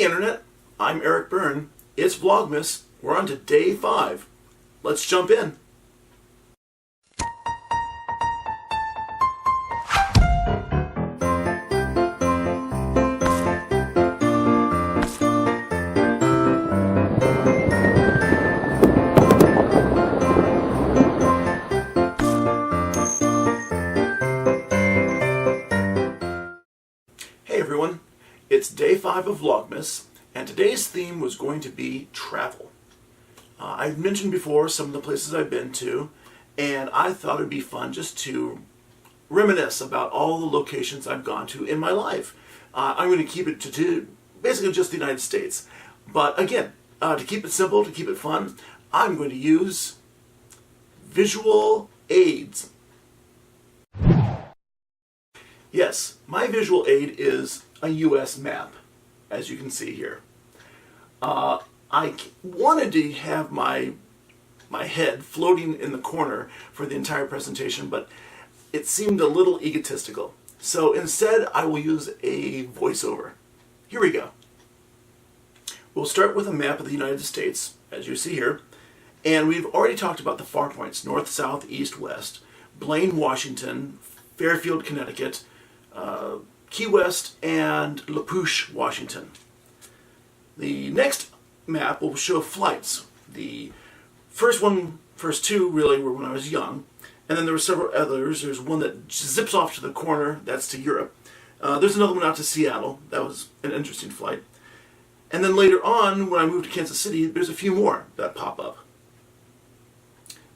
Hey Internet, I'm Eric Byrne. It's Vlogmas. We're on to day 5. Let's jump in. Hey everyone, it's day 5 of Vlogmas, and today's theme was going to be travel. I've mentioned before some of the places I've been to, and I thought it would be fun just to reminisce about all the locations I've gone to in my life. I'm going to keep it to basically just the United States. But again, to keep it simple, to keep it fun, I'm going to use visual aids. Yes, my visual aid is a US map, as you can see here. I wanted to have my head floating in the corner for the entire presentation, but it seemed a little egotistical. So instead, I will use a voiceover. Here we go. We'll start with a map of the United States, as you see here, and we've already talked about the far points, north, south, east, west, Blaine, Washington, Fairfield, Connecticut, Key West, and La Pouche, Washington. The next map will show flights. The first two really were when I was young, and then there were several others. There's one that zips off to the corner, that's to Europe. There's another one out to Seattle. That was an interesting flight. And then later on, when I moved to Kansas City, there's a few more that pop up.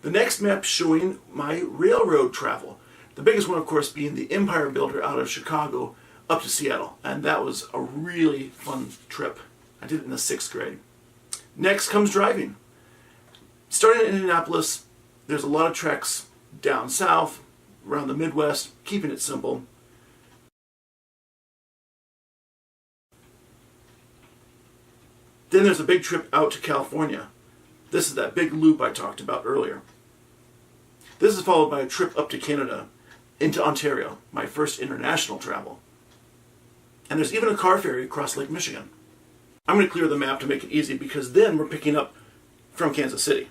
The next map showing my railroad travel. The biggest one, of course, being the Empire Builder out of Chicago up to Seattle. And that was a really fun trip. I did it in the 6th grade. Next comes driving. Starting in Indianapolis, there's a lot of treks down south, around the Midwest, keeping it simple. Then there's a big trip out to California. This is that big loop I talked about earlier. This is followed by a trip up to Canada, into Ontario, my first international travel. And there's even a car ferry across Lake Michigan. I'm going to clear the map to make it easy because then we're picking up from Kansas City.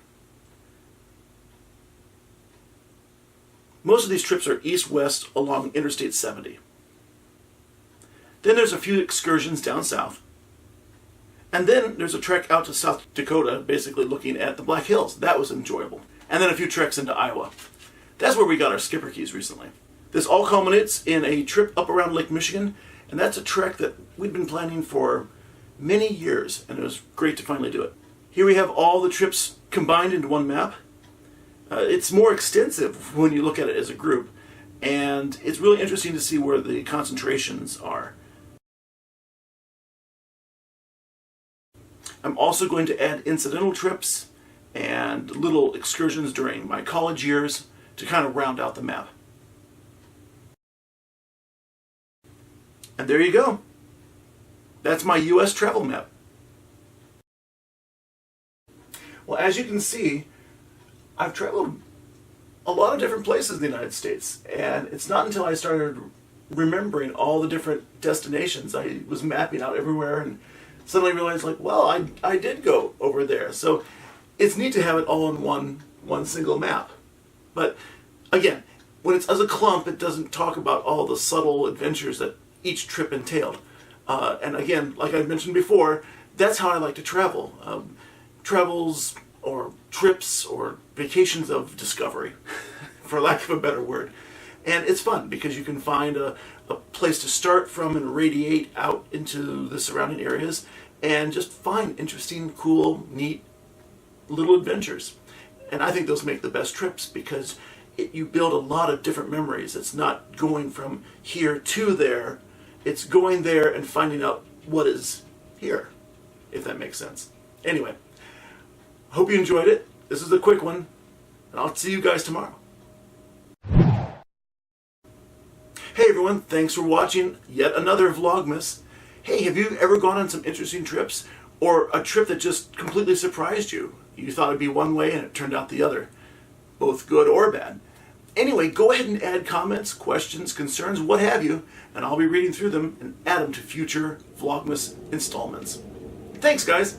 Most of these trips are east-west along Interstate 70. Then there's a few excursions down south. And then there's a trek out to South Dakota, basically looking at the Black Hills. That was enjoyable. And then a few treks into Iowa. That's where we got our skipper keys recently. This all culminates in a trip up around Lake Michigan, and that's a trek that we'd been planning for many years, and it was great to finally do it. Here we have all the trips combined into one map. It's more extensive when you look at it as a group, and it's really interesting to see where the concentrations are. I'm also going to add incidental trips and little excursions during my college years to kind of round out the map. And there you go. That's my US travel map. Well, as you can see, I've traveled a lot of different places in the United States, and it's not until I started remembering all the different destinations I was mapping out everywhere and suddenly realized, like, well, I did go over there. So it's neat to have it all in one single map. But again, when it's as a clump, it doesn't talk about all the subtle adventures that each trip entailed. And again, like I mentioned before, that's how I like to travel. Travels or trips or vacations of discovery, for lack of a better word. And it's fun because you can find a place to start from and radiate out into the surrounding areas and just find interesting, cool, neat little adventures. And I think those make the best trips because you build a lot of different memories. It's not going from here to there. It's going there and finding out what is here, if that makes sense. Anyway, hope you enjoyed it. This is a quick one, and I'll see you guys tomorrow. Hey everyone, thanks for watching yet another Vlogmas. Hey, have you ever gone on some interesting trips? Or a trip that just completely surprised you? You thought it'd be one way and it turned out the other. Both good or bad. Anyway, go ahead and add comments, questions, concerns, what have you, and I'll be reading through them and add them to future Vlogmas installments. Thanks, guys.